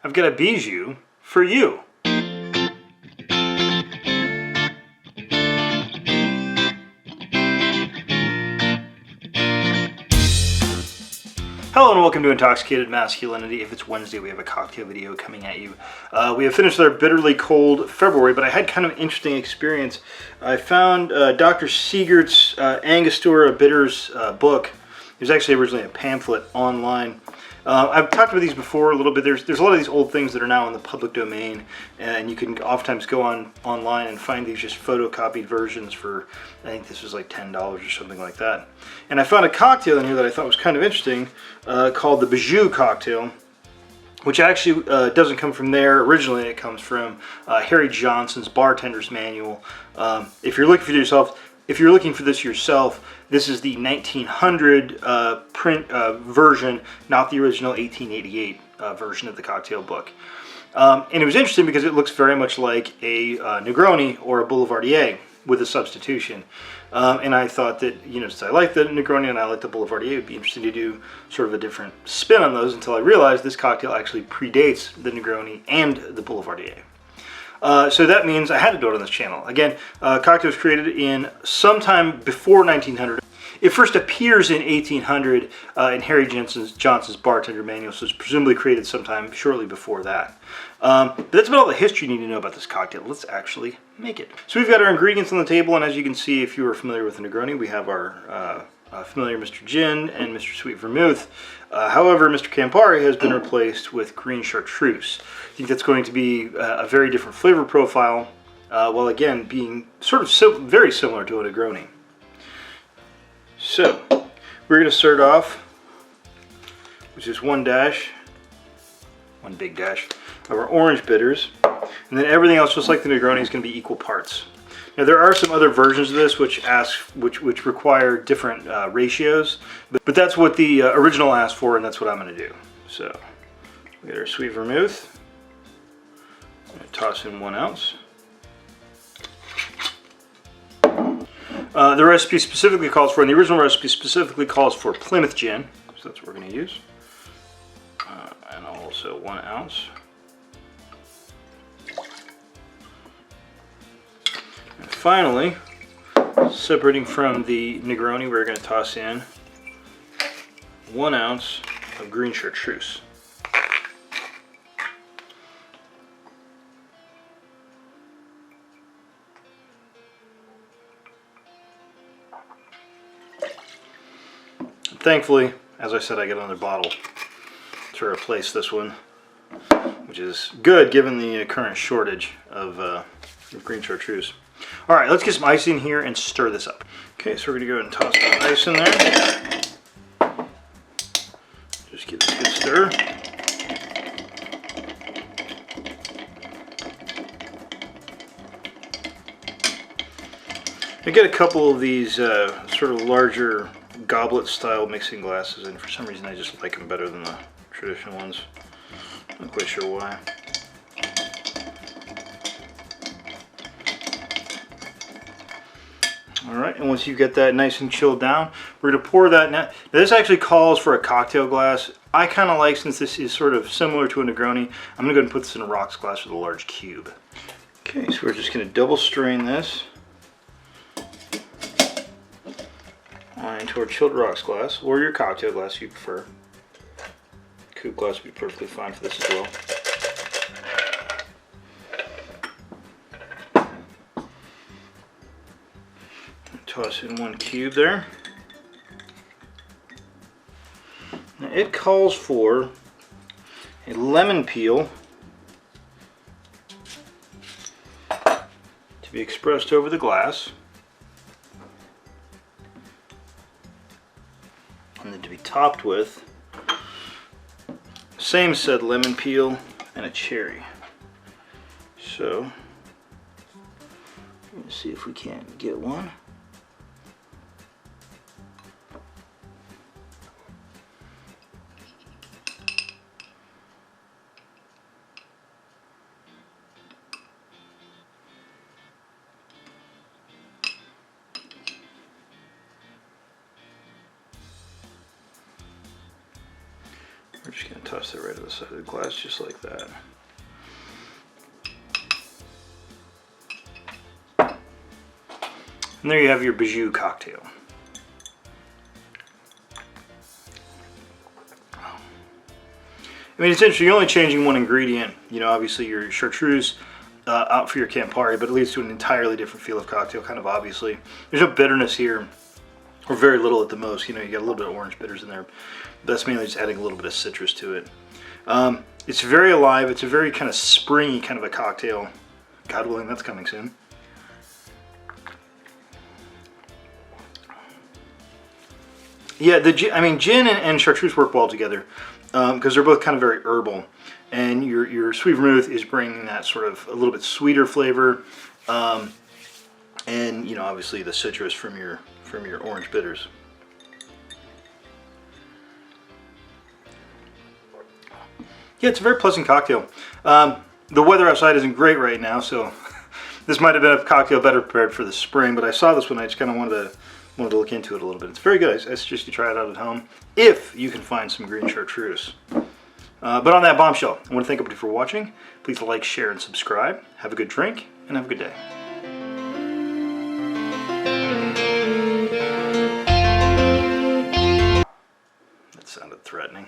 I've got a Bijou for you. Hello and welcome to Intoxicated Masculinity. If it's Wednesday, we have a cocktail video coming at you. We have finished our bitterly cold February, but I had kind of an interesting experience. I found Dr. Siegert's Angostura Bitters book. It was actually originally a pamphlet online. I've talked about these before a little bit. There's a lot of these old things that are now in the public domain, and you can oftentimes go online and find these just photocopied versions for, I think this was like $10 or something like that. And I found a cocktail in here that I thought was kind of interesting called the Bijou Cocktail, which actually doesn't come from there originally. It comes from Harry Johnson's Bartender's Manual. If you're looking for this yourself, this is the 1900 print version, not the original 1888 version of the cocktail book. And it was interesting because it looks very much like a Negroni or a Boulevardier with a substitution. And I thought that, since I like the Negroni and I like the Boulevardier, it would be interesting to do sort of a different spin on those until I realized this cocktail actually predates the Negroni and the Boulevardier. So that means I had to do it on this channel. Again, cocktail was created in sometime before 1900. It first appears in 1800 in Harry Johnson's Bartender Manual, so it's presumably created sometime shortly before that. But that's about all the history you need to know about this cocktail. Let's actually make it. So we've got our ingredients on the table, and as you can see, if you are familiar with the Negroni, we have our familiar Mr. Gin and Mr. Sweet Vermouth. However, Mr. Campari has been replaced with green Chartreuse. I think that's going to be a very different flavor profile, while again being sort of very similar to a Negroni. So, we're going to start off with just one big dash of our orange bitters, and then everything else, just like the Negroni, is going to be equal parts. Now there are some other versions of this which require different ratios, but that's what the original asked for, and that's what I'm going to do. So we got our sweet vermouth. I'm going to toss in 1 ounce. The recipe specifically calls for, and the original recipe specifically calls for Plymouth Gin, so that's what we're going to use. And also 1 ounce. And finally, separating from the Negroni, we're going to toss in 1 ounce of green Chartreuse. Thankfully, as I said, I get another bottle to replace this one, which is good given the current shortage of green Chartreuse. All right, let's get some ice in here and stir this up. Okay, so we're going to go ahead and toss the ice in there. Just give this a good stir. I get a couple of these sort of larger goblet style mixing glasses, and for some reason I just like them better than the traditional ones. Not quite sure why. Alright, and once you get that nice and chilled down, we're going to pour that. Now this actually calls for a cocktail glass. I kind of like, since this is sort of similar to a Negroni, I'm going to go ahead and put this in a rocks glass with a large cube. Okay, so we're just going to double strain this into our chilled rocks glass, or your cocktail glass if you prefer. Coupe glass would be perfectly fine for this as well. Toss in 1 cube there. Now it calls for a lemon peel to be expressed over the glass, and then to be topped with same said lemon peel and a cherry. So let's see if we can't get one. We're just going to toss that right to the side of the glass, just like that. And there you have your Bijou Cocktail. I mean, it's interesting, you're only changing one ingredient. You know, obviously your Chartreuse out for your Campari, but it leads to an entirely different feel of cocktail, kind of obviously. There's no bitterness here, or very little at the most. You know, you got a little bit of orange bitters in there. That's mainly just adding a little bit of citrus to it. It's very alive. It's a very kind of springy kind of a cocktail. God willing, that's coming soon. Yeah, gin and Chartreuse work well together because they're both kind of very herbal, and your sweet vermouth is bringing that sort of a little bit sweeter flavor, and you know, obviously the citrus from your orange bitters. Yeah, it's a very pleasant cocktail. The weather outside isn't great right now, so this might have been a cocktail better prepared for the spring. But I saw this one, I just kind of wanted to look into it a little bit. It's very good. I suggest you try it out at home if you can find some green Chartreuse. But on that bombshell, I want to thank everybody for watching. Please like, share, and subscribe. Have a good drink, and have a good day. That sounded threatening.